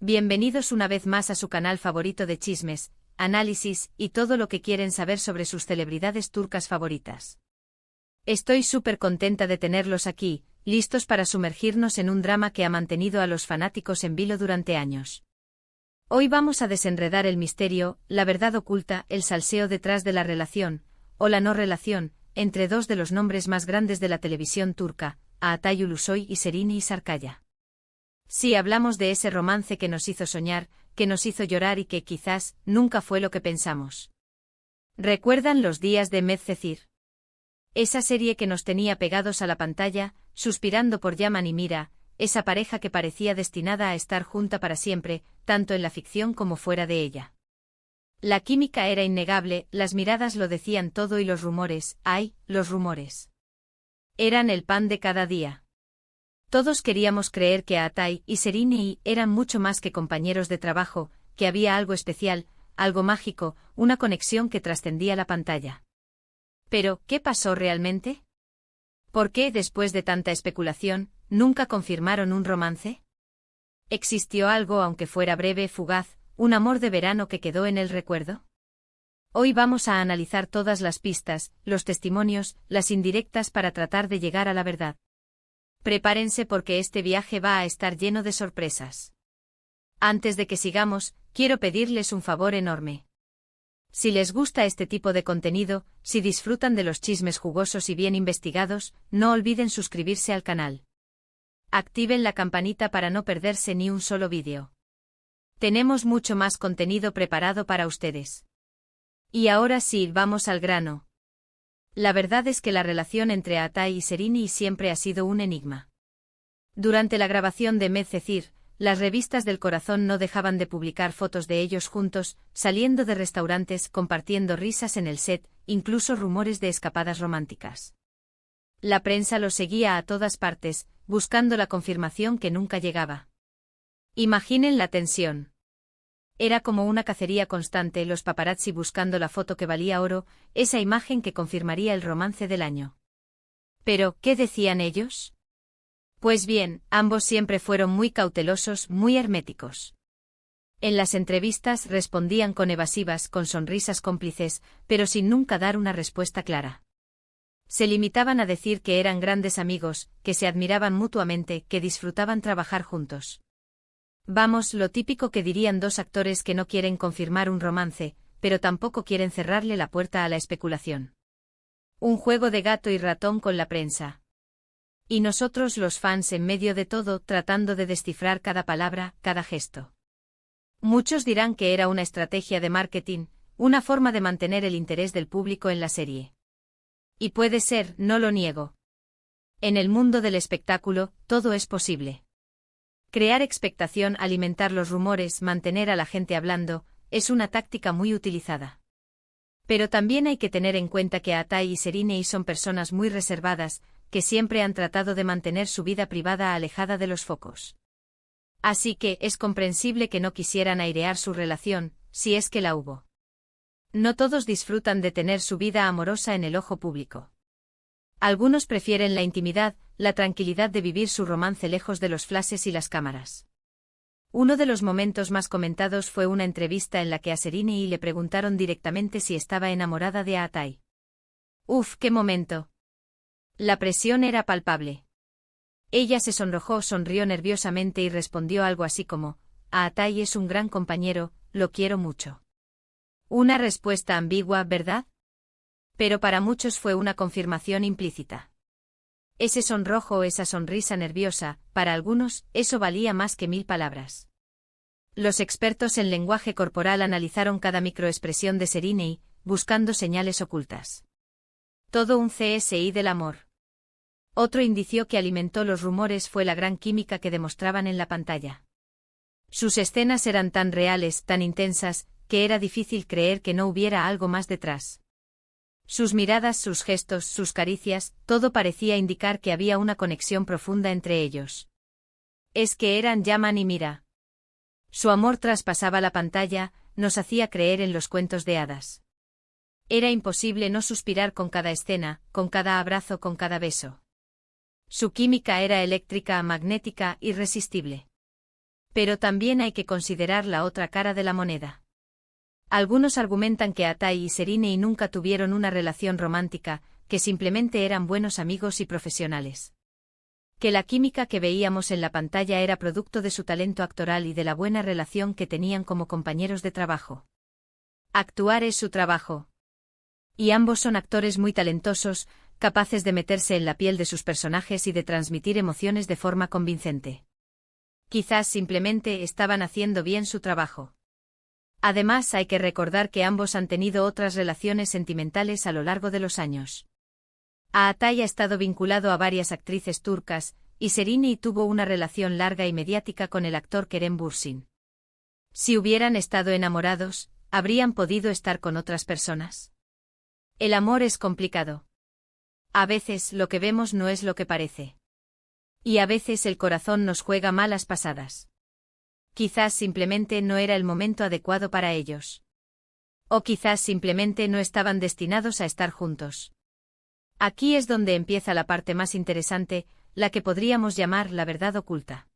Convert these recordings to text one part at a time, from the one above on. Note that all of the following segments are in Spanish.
Bienvenidos una vez más a su canal favorito de chismes, análisis y todo lo que quieren saber sobre sus celebridades turcas favoritas. Estoy súper contenta de tenerlos aquí, listos para sumergirnos en un drama que ha mantenido a los fanáticos en vilo durante años. Hoy vamos a desenredar el misterio, la verdad oculta, el salseo detrás de la relación, o la no relación, entre dos de los nombres más grandes de la televisión turca, Atay Ulusoy y Serini Sarkaya. Sí, hablamos de ese romance que nos hizo soñar, que nos hizo llorar y que quizás nunca fue lo que pensamos. ¿Recuerdan los días de Medcezir? Esa serie que nos tenía pegados a la pantalla, suspirando por Yaman y Mira, esa pareja que parecía destinada a estar junta para siempre, tanto en la ficción como fuera de ella. La química era innegable, las miradas lo decían todo y los rumores, los rumores. Eran el pan de cada día. Todos queríamos creer que Atay y Serini eran mucho más que compañeros de trabajo, que había algo especial, algo mágico, una conexión que trascendía la pantalla. Pero, ¿qué pasó realmente? ¿Por qué, después de tanta especulación, nunca confirmaron un romance? ¿Existió algo, aunque fuera breve, fugaz, un amor de verano que quedó en el recuerdo? Hoy vamos a analizar todas las pistas, los testimonios, las indirectas para tratar de llegar a la verdad. Prepárense porque este viaje va a estar lleno de sorpresas. Antes de que sigamos, quiero pedirles un favor enorme. Si les gusta este tipo de contenido, si disfrutan de los chismes jugosos y bien investigados, no olviden suscribirse al canal. Activen la campanita para no perderse ni un solo vídeo. Tenemos mucho más contenido preparado para ustedes. Y ahora sí, vamos al grano. La verdad es que la relación entre Atay y Serini siempre ha sido un enigma. Durante la grabación de Medcezir, las revistas del corazón no dejaban de publicar fotos de ellos juntos, saliendo de restaurantes, compartiendo risas en el set, incluso rumores de escapadas románticas. La prensa los seguía a todas partes, buscando la confirmación que nunca llegaba. Imaginen la tensión. Era como una cacería constante, los paparazzi buscando la foto que valía oro, esa imagen que confirmaría el romance del año. Pero, ¿qué decían ellos? Pues bien, ambos siempre fueron muy cautelosos, muy herméticos. En las entrevistas respondían con evasivas, con sonrisas cómplices, pero sin nunca dar una respuesta clara. Se limitaban a decir que eran grandes amigos, que se admiraban mutuamente, que disfrutaban trabajar juntos. Vamos, lo típico que dirían dos actores que no quieren confirmar un romance, pero tampoco quieren cerrarle la puerta a la especulación. Un juego de gato y ratón con la prensa. Y nosotros los fans en medio de todo tratando de descifrar cada palabra, cada gesto. Muchos dirán que era una estrategia de marketing, una forma de mantener el interés del público en la serie. Y puede ser, no lo niego. En el mundo del espectáculo, todo es posible. Crear expectación, alimentar los rumores, mantener a la gente hablando, es una táctica muy utilizada. Pero también hay que tener en cuenta que Atay y Serini son personas muy reservadas, que siempre han tratado de mantener su vida privada alejada de los focos. Así que es comprensible que no quisieran airear su relación, si es que la hubo. No todos disfrutan de tener su vida amorosa en el ojo público. Algunos prefieren la intimidad, la tranquilidad de vivir su romance lejos de los flashes y las cámaras. Uno de los momentos más comentados fue una entrevista en la que a Serini le preguntaron directamente si estaba enamorada de Atay. ¡Uf, qué momento! La presión era palpable. Ella se sonrojó, sonrió nerviosamente y respondió algo así como, Atay es un gran compañero, lo quiero mucho. Una respuesta ambigua, ¿verdad? Pero para muchos fue una confirmación implícita. Ese sonrojo o esa sonrisa nerviosa, para algunos, eso valía más que 1000 palabras. Los expertos en lenguaje corporal analizaron cada microexpresión de Serini, buscando señales ocultas. Todo un CSI del amor. Otro indicio que alimentó los rumores fue la gran química que demostraban en la pantalla. Sus escenas eran tan reales, tan intensas, que era difícil creer que no hubiera algo más detrás. Sus miradas, sus gestos, sus caricias, todo parecía indicar que había una conexión profunda entre ellos. Es que eran Yaman y Mira. Su amor traspasaba la pantalla, nos hacía creer en los cuentos de hadas. Era imposible no suspirar con cada escena, con cada abrazo, con cada beso. Su química era eléctrica, magnética, irresistible. Pero también hay que considerar la otra cara de la moneda. Algunos argumentan que Atai y Serinei nunca tuvieron una relación romántica, que simplemente eran buenos amigos y profesionales. Que la química que veíamos en la pantalla era producto de su talento actoral y de la buena relación que tenían como compañeros de trabajo. Actuar es su trabajo. Y ambos son actores muy talentosos, capaces de meterse en la piel de sus personajes y de transmitir emociones de forma convincente. Quizás simplemente estaban haciendo bien su trabajo. Además, hay que recordar que ambos han tenido otras relaciones sentimentales a lo largo de los años. Atai ha estado vinculado a varias actrices turcas, y Serinei tuvo una relación larga y mediática con el actor Kerem Bürsin. Si hubieran estado enamorados, ¿habrían podido estar con otras personas? El amor es complicado. A veces lo que vemos no es lo que parece. Y a veces el corazón nos juega malas pasadas. Quizás simplemente no era el momento adecuado para ellos. O quizás simplemente no estaban destinados a estar juntos. Aquí es donde empieza la parte más interesante, la que podríamos llamar la verdad oculta.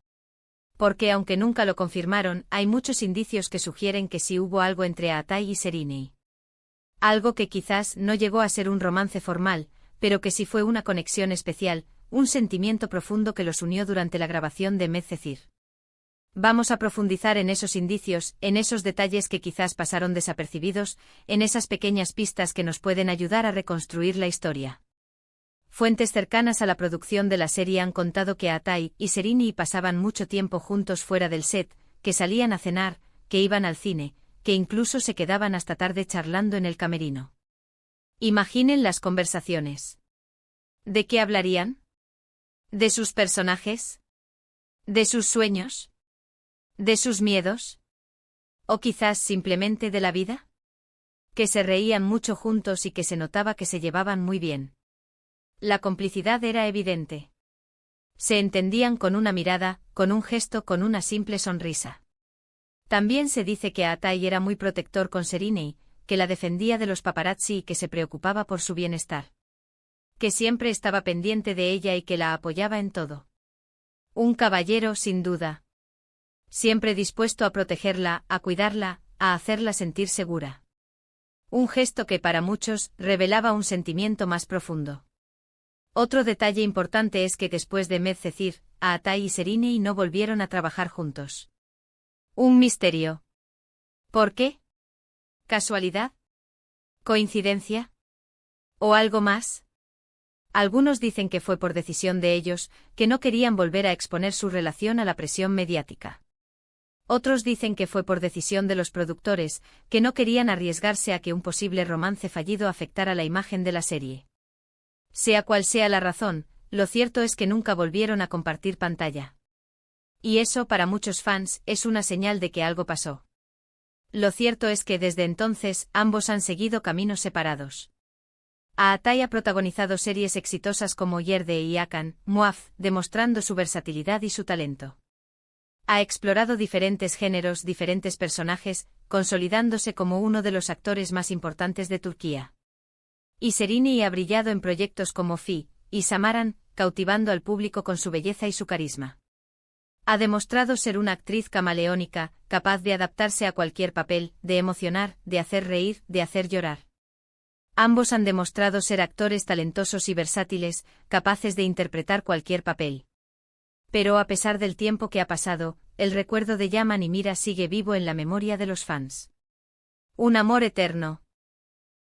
Porque aunque nunca lo confirmaron, hay muchos indicios que sugieren que sí hubo algo entre Atai y Serinei. Algo que quizás no llegó a ser un romance formal, pero que sí fue una conexión especial, un sentimiento profundo que los unió durante la grabación de Medcezir. Vamos a profundizar en esos indicios, en esos detalles que quizás pasaron desapercibidos, en esas pequeñas pistas que nos pueden ayudar a reconstruir la historia. Fuentes cercanas a la producción de la serie han contado que Atai y Serinei pasaban mucho tiempo juntos fuera del set, que salían a cenar, que iban al cine, que incluso se quedaban hasta tarde charlando en el camerino. Imaginen las conversaciones. ¿De qué hablarían? ¿De sus personajes? ¿De sus sueños? ¿De sus miedos? ¿O quizás simplemente de la vida? Que se reían mucho juntos y que se notaba que se llevaban muy bien. La complicidad era evidente. Se entendían con una mirada, con un gesto, con una simple sonrisa. También se dice que Atai era muy protector con Serinei, que la defendía de los paparazzi y que se preocupaba por su bienestar. Que siempre estaba pendiente de ella y que la apoyaba en todo. Un caballero sin duda. Siempre dispuesto a protegerla, a cuidarla, a hacerla sentir segura. Un gesto que para muchos revelaba un sentimiento más profundo. Otro detalle importante es que después de Medcezir, Atai y Serinei no volvieron a trabajar juntos. Un misterio. ¿Por qué? ¿Casualidad? ¿Coincidencia? ¿O algo más? Algunos dicen que fue por decisión de ellos, que no querían volver a exponer su relación a la presión mediática. Otros dicen que fue por decisión de los productores, que no querían arriesgarse a que un posible romance fallido afectara la imagen de la serie. Sea cual sea la razón, lo cierto es que nunca volvieron a compartir pantalla. Y eso para muchos fans es una señal de que algo pasó. Lo cierto es que desde entonces ambos han seguido caminos separados. Atai ha protagonizado series exitosas como Yerde y Hakan, Muaf, demostrando su versatilidad y su talento. Ha explorado diferentes géneros, diferentes personajes, consolidándose como uno de los actores más importantes de Turquía. Y Serinei ha brillado en proyectos como Fi y Samaran, cautivando al público con su belleza y su carisma. Ha demostrado ser una actriz camaleónica, capaz de adaptarse a cualquier papel, de emocionar, de hacer reír, de hacer llorar. Ambos han demostrado ser actores talentosos y versátiles, capaces de interpretar cualquier papel. Pero a pesar del tiempo que ha pasado, el recuerdo de Yaman y Mira sigue vivo en la memoria de los fans. Un amor eterno.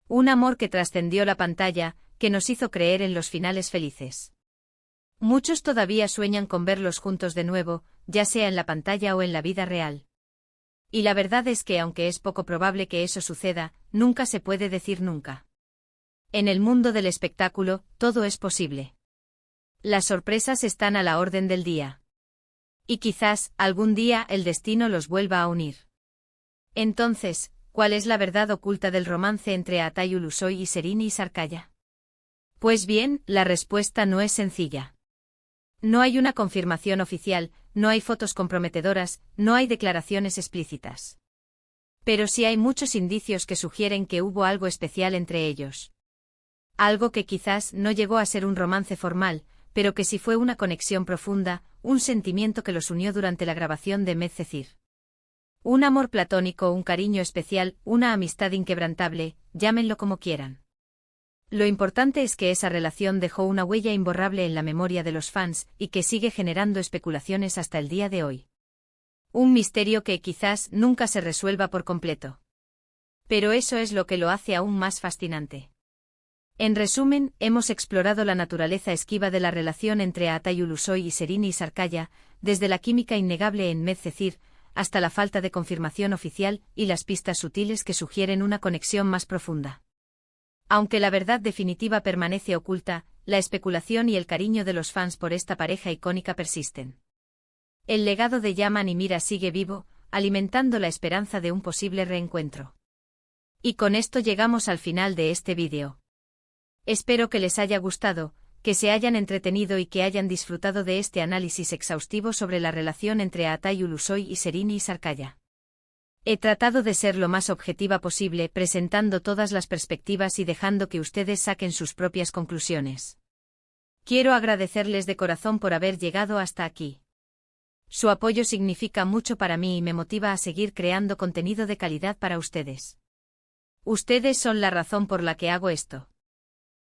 Un amor que trascendió la pantalla, que nos hizo creer en los finales felices. Muchos todavía sueñan con verlos juntos de nuevo, ya sea en la pantalla o en la vida real. Y la verdad es que aunque es poco probable que eso suceda, nunca se puede decir nunca. En el mundo del espectáculo, todo es posible. Las sorpresas están a la orden del día. Y quizás, algún día, el destino los vuelva a unir. Entonces, ¿cuál es la verdad oculta del romance entre Atai Ulusoy y Serinei Sarkaya? Pues bien, la respuesta no es sencilla. No hay una confirmación oficial, no hay fotos comprometedoras, no hay declaraciones explícitas. Pero sí hay muchos indicios que sugieren que hubo algo especial entre ellos. Algo que quizás no llegó a ser un romance formal, pero que sí fue una conexión profunda, un sentimiento que los unió durante la grabación de Medcezir. Un amor platónico, un cariño especial, una amistad inquebrantable, llámenlo como quieran. Lo importante es que esa relación dejó una huella imborrable en la memoria de los fans y que sigue generando especulaciones hasta el día de hoy. Un misterio que quizás nunca se resuelva por completo. Pero eso es lo que lo hace aún más fascinante. En resumen, hemos explorado la naturaleza esquiva de la relación entre Atay Ulusoy y Sereni Sarkaya, desde la química innegable en Medcezir, hasta la falta de confirmación oficial y las pistas sutiles que sugieren una conexión más profunda. Aunque la verdad definitiva permanece oculta, la especulación y el cariño de los fans por esta pareja icónica persisten. El legado de Yaman y Mira sigue vivo, alimentando la esperanza de un posible reencuentro. Y con esto llegamos al final de este vídeo. Espero que les haya gustado, que se hayan entretenido y que hayan disfrutado de este análisis exhaustivo sobre la relación entre Atay Ulusoy y Sereni Sarkaya. He tratado de ser lo más objetiva posible, presentando todas las perspectivas y dejando que ustedes saquen sus propias conclusiones. Quiero agradecerles de corazón por haber llegado hasta aquí. Su apoyo significa mucho para mí y me motiva a seguir creando contenido de calidad para ustedes. Ustedes son la razón por la que hago esto.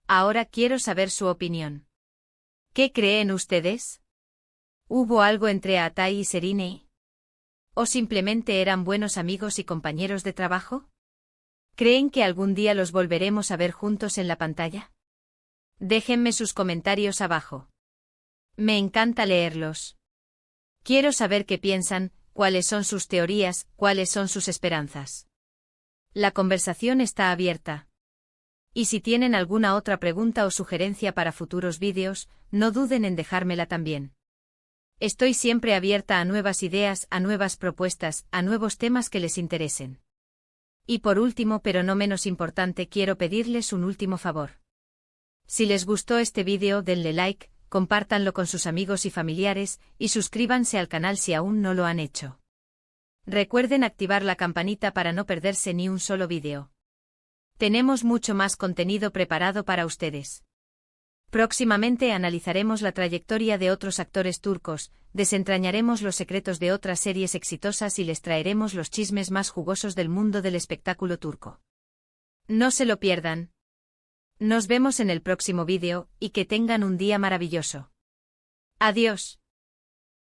Ahora quiero saber su opinión. ¿Qué creen ustedes? ¿Hubo algo entre Atay y Sereni? ¿O simplemente eran buenos amigos y compañeros de trabajo? ¿Creen que algún día los volveremos a ver juntos en la pantalla? Déjenme sus comentarios abajo. Me encanta leerlos. Quiero saber qué piensan, cuáles son sus teorías, cuáles son sus esperanzas. La conversación está abierta. Y si tienen alguna otra pregunta o sugerencia para futuros vídeos, no duden en dejármela también. Estoy siempre abierta a nuevas ideas, a nuevas propuestas, a nuevos temas que les interesen. Y por último, pero no menos importante, quiero pedirles un último favor. Si les gustó este vídeo, denle like, compártanlo con sus amigos y familiares, y suscríbanse al canal si aún no lo han hecho. Recuerden activar la campanita para no perderse ni un solo vídeo. Tenemos mucho más contenido preparado para ustedes. Próximamente analizaremos la trayectoria de otros actores turcos, desentrañaremos los secretos de otras series exitosas y les traeremos los chismes más jugosos del mundo del espectáculo turco. No se lo pierdan. Nos vemos en el próximo vídeo, y que tengan un día maravilloso. Adiós.